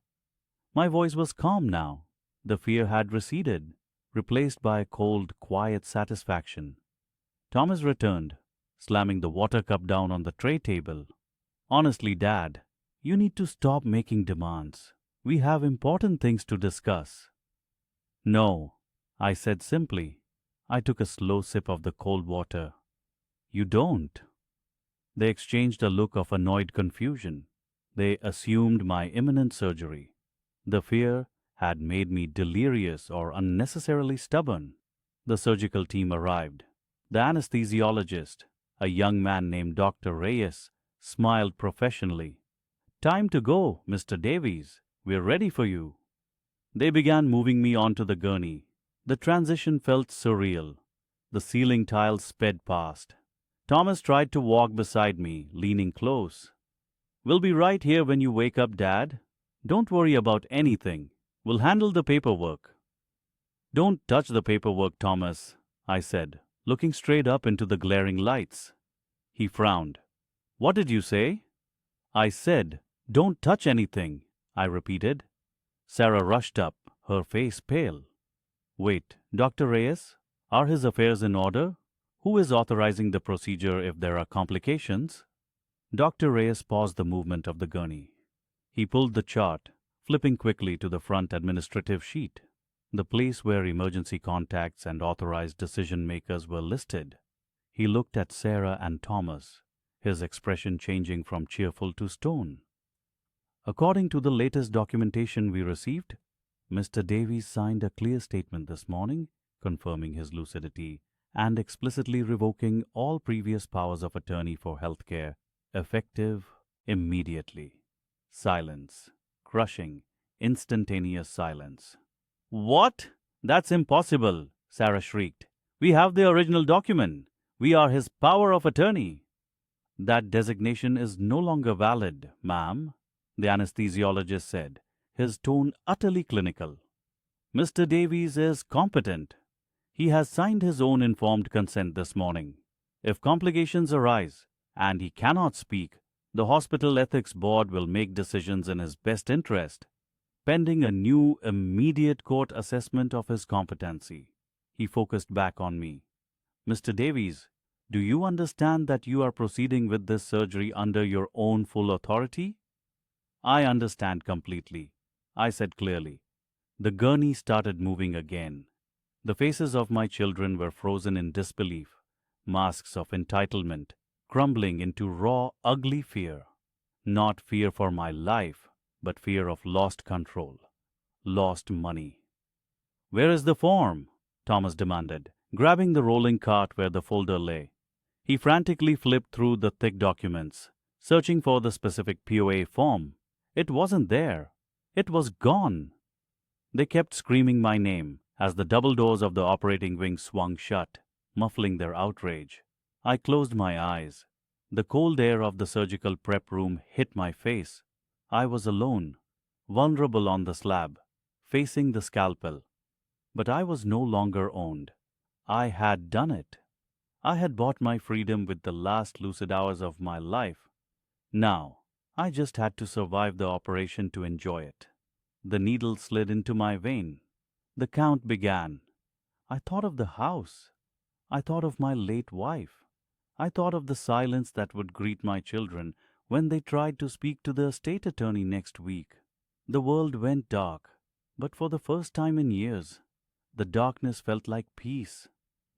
My voice was calm now. The fear had receded, replaced by a cold, quiet satisfaction. Thomas returned, slamming the water cup down on the tray table. Honestly, Dad, you need to stop making demands. We have important things to discuss. No, I said simply. I took a slow sip of the cold water. You don't. They exchanged a look of annoyed confusion. They assumed my imminent surgery. The fear had made me delirious or unnecessarily stubborn. The surgical team arrived. The anesthesiologist, a young man named Dr. Reyes, smiled professionally. Time to go, Mr. Davies. We're ready for you. They began moving me onto the gurney. The transition felt surreal. The ceiling tiles sped past. Thomas tried to walk beside me, leaning close. We'll be right here when you wake up, Dad. Don't worry about anything. We'll handle the paperwork. Don't touch the paperwork, Thomas, I said, looking straight up into the glaring lights. He frowned. What did you say? I said, don't touch anything, I repeated. Sarah rushed up, her face pale. Wait, Dr. Reyes? Are his affairs in order? Who is authorizing the procedure if there are complications? Dr. Reyes paused the movement of the gurney. He pulled the chart, flipping quickly to the front administrative sheet, the place where emergency contacts and authorized decision-makers were listed. He looked at Sarah and Thomas, his expression changing from cheerful to stone. According to the latest documentation we received, Mr. Davies signed a clear statement this morning, confirming his lucidity and explicitly revoking all previous powers of attorney for healthcare, effective immediately. Silence. Crushing, instantaneous silence. What? That's impossible, Sarah shrieked. We have the original document. We are his power of attorney. That designation is no longer valid, ma'am, the anesthesiologist said, his tone utterly clinical. Mr. Davies is competent. He has signed his own informed consent this morning. If complications arise and he cannot speak, the Hospital Ethics Board will make decisions in his best interest, pending a new immediate court assessment of his competency. He focused back on me. Mr. Davies, do you understand that you are proceeding with this surgery under your own full authority? I understand completely, I said clearly. The gurney started moving again. The faces of my children were frozen in disbelief, masks of entitlement, crumbling into raw, ugly fear. Not fear for my life, but fear of lost control, lost money. Where is the form? Thomas demanded, grabbing the rolling cart where the folder lay. He frantically flipped through the thick documents, searching for the specific POA form. It wasn't there. It was gone. They kept screaming my name as the double doors of the operating wing swung shut, muffling their outrage. I closed my eyes. The cold air of the surgical prep room hit my face. I was alone, vulnerable on the slab, facing the scalpel. But I was no longer owned. I had done it. I had bought my freedom with the last lucid hours of my life. Now, I just had to survive the operation to enjoy it. The needle slid into my vein. The count began. I thought of the house. I thought of my late wife. I thought of the silence that would greet my children when they tried to speak to the estate attorney next week. The world went dark, but for the first time in years, the darkness felt like peace.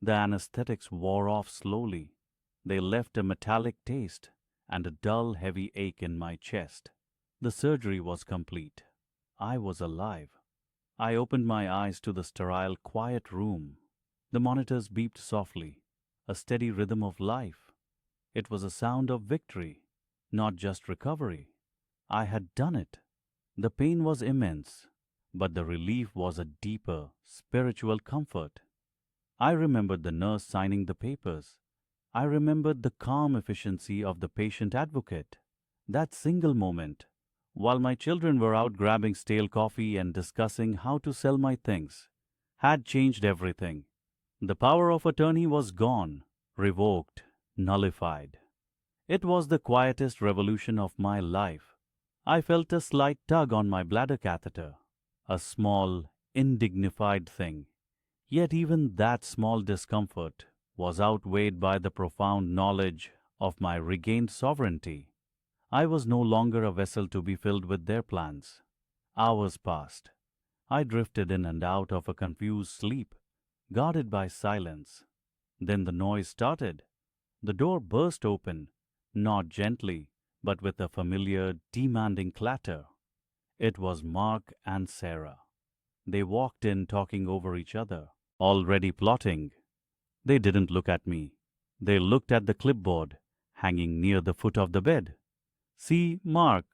The anesthetics wore off slowly. They left a metallic taste and a dull, heavy ache in my chest. The surgery was complete. I was alive. I opened my eyes to the sterile, quiet room. The monitors beeped softly, a steady rhythm of life. It was a sound of victory, not just recovery. I had done it. The pain was immense, but the relief was a deeper, spiritual comfort. I remembered the nurse signing the papers. I remembered the calm efficiency of the patient advocate. That single moment, while my children were out grabbing stale coffee and discussing how to sell my things, had changed everything. The power of attorney was gone, revoked, nullified. It was the quietest revolution of my life. I felt a slight tug on my bladder catheter, a small, indignified thing. Yet even that small discomfort was outweighed by the profound knowledge of my regained sovereignty. I was no longer a vessel to be filled with their plans. Hours passed. I drifted in and out of a confused sleep, guarded by silence. Then the noise started. The door burst open, not gently, but with a familiar, demanding clatter. It was Mark and Sarah. They walked in talking over each other, already plotting. They didn't look at me. They looked at the clipboard, hanging near the foot of the bed. See, Mark,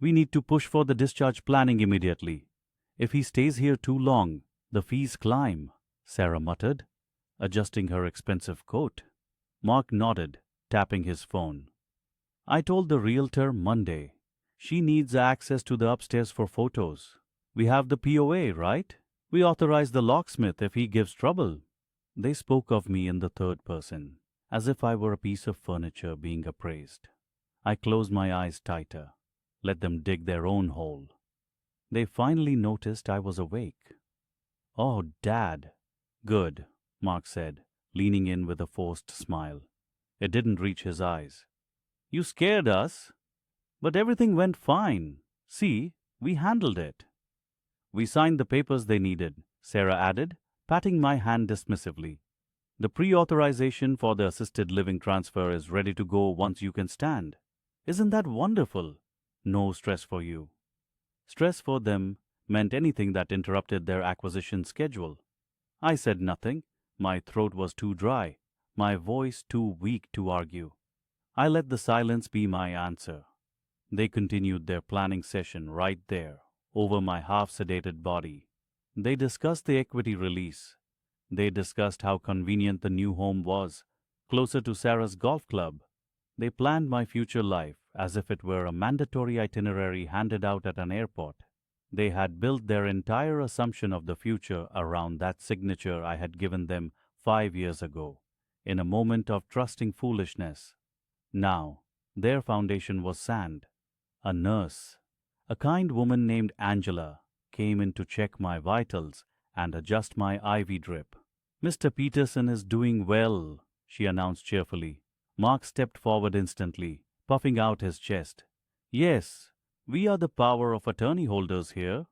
we need to push for the discharge planning immediately. If he stays here too long, the fees climb, Sarah muttered, adjusting her expensive coat. Mark nodded, tapping his phone. I told the realtor Monday. She needs access to the upstairs for photos. We have the POA, right? We authorize the locksmith if he gives trouble. They spoke of me in the third person, as if I were a piece of furniture being appraised. I closed my eyes tighter, let them dig their own hole. They finally noticed I was awake. "Oh, Dad." "Good," Mark said, leaning in with a forced smile. It didn't reach his eyes. "You scared us, but everything went fine. See, we handled it." "We signed the papers they needed," Sarah added, patting my hand dismissively. "The pre-authorization for the assisted living transfer is ready to go once you can stand. Isn't that wonderful? No stress for you." Stress for them meant anything that interrupted their acquisition schedule. I said nothing. My throat was too dry, my voice too weak to argue. I let the silence be my answer. They continued their planning session right there, over my half-sedated body. They discussed the equity release. They discussed how convenient the new home was, closer to Sarah's golf club. They planned my future life as if it were a mandatory itinerary handed out at an airport. They had built their entire assumption of the future around that signature I had given them 5 years ago, in a moment of trusting foolishness. Now, their foundation was sand. A nurse, a kind woman named Angela, came in to check my vitals and adjust my IV drip. "Mr. Peterson is doing well," she announced cheerfully. Mark stepped forward instantly, puffing out his chest. "Yes, we are the power of attorney holders here.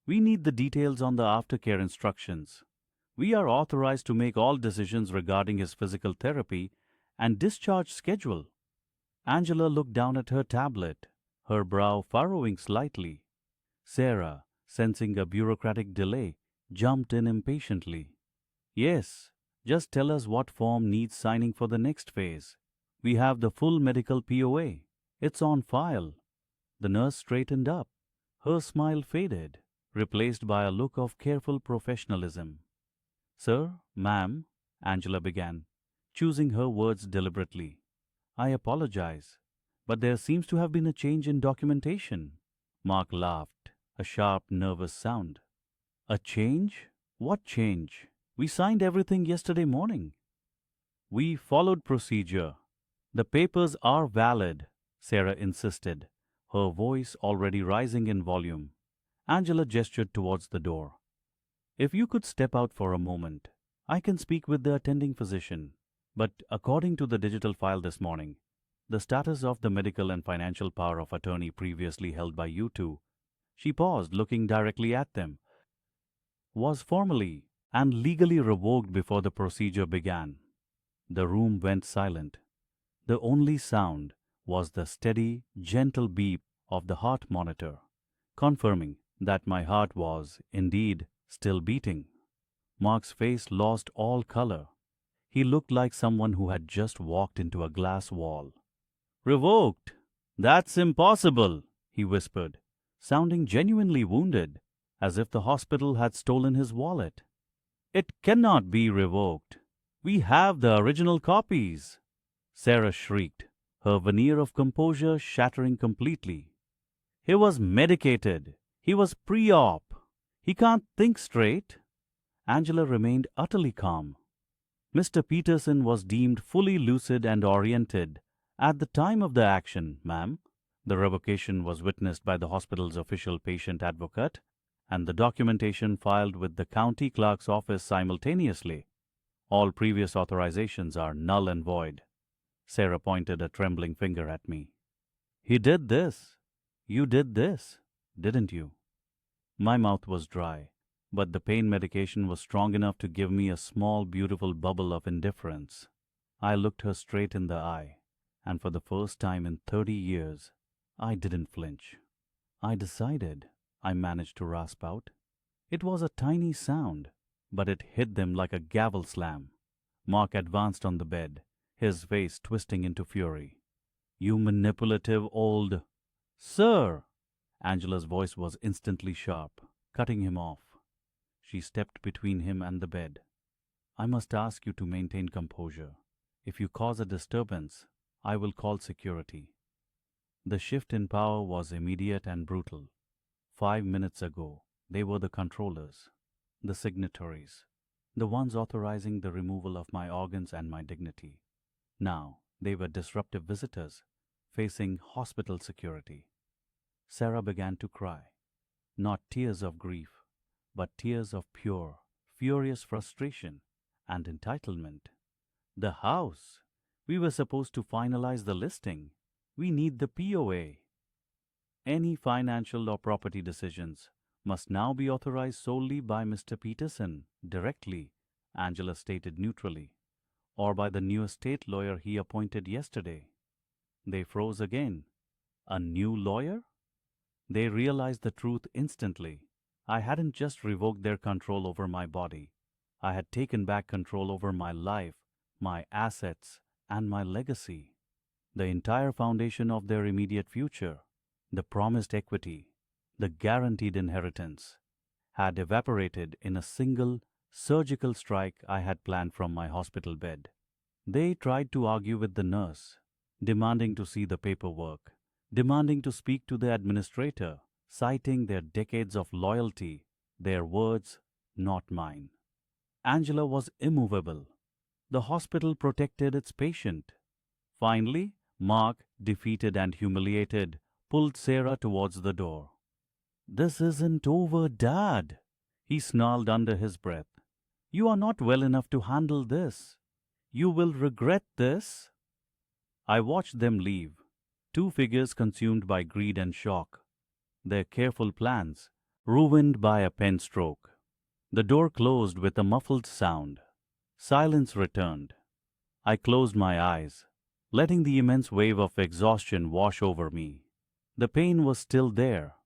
We need the details on the aftercare instructions. We are authorized to make all decisions regarding his physical therapy and discharge schedule." Angela looked down at her tablet, her brow furrowing slightly. Sarah, sensing a bureaucratic delay, jumped in impatiently. "Yes, just tell us what form needs signing for the next phase. We have the full medical POA. It's on file." The nurse straightened up. Her smile faded, replaced by a look of careful professionalism. "Sir, ma'am," Angela began, choosing her words deliberately. "I apologize, but there seems to have been a change in documentation." Mark laughed, a sharp, nervous sound. "A change? What change? We signed everything yesterday morning." "We followed procedure. The papers are valid," Sarah insisted, her voice already rising in volume. Angela gestured towards the door. "If you could step out for a moment, I can speak with the attending physician. But according to the digital file this morning, the status of the medical and financial power of attorney previously held by you two," she paused, looking directly at them, "was formally and legally revoked before the procedure began." The room went silent. The only sound was the steady, gentle beep of the heart monitor, confirming that my heart was, indeed, still beating. Mark's face lost all color. He looked like someone who had just walked into a glass wall. "Revoked? That's impossible," he whispered, sounding genuinely wounded, as if the hospital had stolen his wallet. "It cannot be revoked. We have the original copies." Sarah shrieked, her veneer of composure shattering completely. "He was medicated. He was pre-op. He can't think straight." Angela remained utterly calm. "Mr. Peterson was deemed fully lucid and oriented at the time of the action, ma'am." The revocation was witnessed by the hospital's official patient advocate and the documentation filed with the county clerk's office simultaneously. "All previous authorizations are null and void." Sarah pointed a trembling finger at me. "He did this. You did this, didn't you?" My mouth was dry, but the pain medication was strong enough to give me a small, beautiful bubble of indifference. I looked her straight in the eye, and for the first time in 30 years, I didn't flinch. "I decided," I managed to rasp out. It was a tiny sound, but it hit them like a gavel slam. Mark advanced on the bed, his face twisting into fury. "You manipulative old—" "Sir!" Angela's voice was instantly sharp, cutting him off. She stepped between him and the bed. "I must ask you to maintain composure. If you cause a disturbance, I will call security." The shift in power was immediate and brutal. 5 minutes ago, they were the controllers, the signatories, the ones authorizing the removal of my organs and my dignity. Now, they were disruptive visitors, facing hospital security. Sarah began to cry, not tears of grief, but tears of pure, furious frustration and entitlement. The house! We were supposed to finalize the listing. We need the POA. Any financial or property decisions must now be authorized solely by Mr. Peterson directly, Angela stated neutrally, or by the new estate lawyer he appointed yesterday. They froze again. A new lawyer? They realized the truth instantly. I hadn't just revoked their control over my body. I had taken back control over my life, my assets, and my legacy. The entire foundation of their immediate future, the promised equity, the guaranteed inheritance, had evaporated in a single surgical strike I had planned from my hospital bed. They tried to argue with the nurse, demanding to see the paperwork, demanding to speak to the administrator, citing their decades of loyalty, their words, not mine. Angela was immovable. The hospital protected its patient. Finally, Mark, defeated and humiliated, pulled Sarah towards the door. "This isn't over, Dad," he snarled under his breath. "You are not well enough to handle this. You will regret this." I watched them leave, two figures consumed by greed and shock, their careful plans ruined by a pen stroke. The door closed with a muffled sound. Silence returned. I closed my eyes, letting the immense wave of exhaustion wash over me. The pain was still there,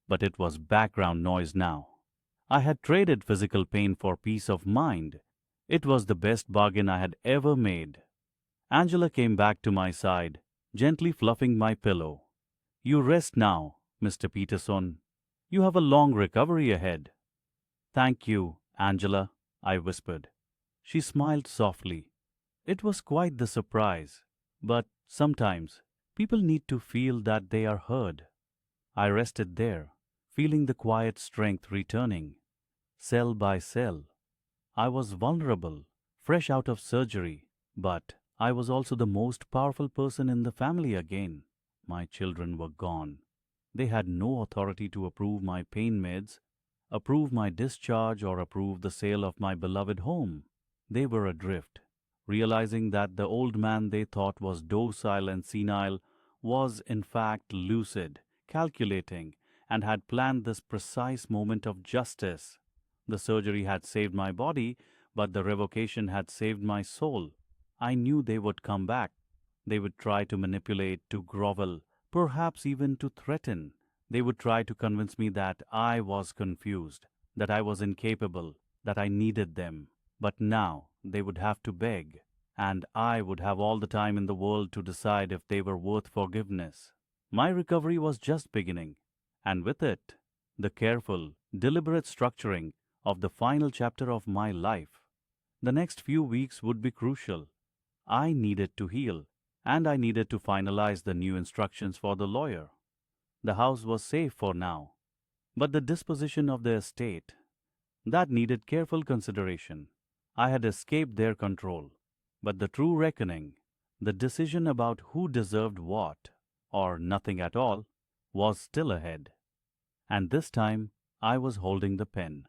but it was background noise now. I had traded physical pain for peace of mind. It was the best bargain I had ever made. Angela came back to my side, gently fluffing my pillow. "You rest now, Mr. Peterson. You have a long recovery ahead." "Thank you, Angela," I whispered. She smiled softly. It was quite the surprise, but sometimes people need to feel that they are heard. I rested there, feeling the quiet strength returning, cell by cell. I was vulnerable, fresh out of surgery, but I was also the most powerful person in the family again. My children were gone. They had no authority to approve my pain meds, approve my discharge, or approve the sale of my beloved home. They were adrift, realizing that the old man they thought was docile and senile was in fact lucid, calculating, and had planned this precise moment of justice. The surgery had saved my body, but the revocation had saved my soul. I knew they would come back. They would try to manipulate, to grovel, perhaps even to threaten. They would try to convince me that I was confused, that I was incapable, that I needed them. But now they would have to beg, and I would have all the time in the world to decide if they were worth forgiveness. My recovery was just beginning, and with it, the careful, deliberate structuring of the final chapter of my life. The next few weeks would be crucial. I needed to heal, and I needed to finalize the new instructions for the lawyer. The house was safe for now, but the disposition of the estate, that needed careful consideration. I had escaped their control, but the true reckoning, the decision about who deserved what, or nothing at all, was still ahead. And this time I was holding the pen.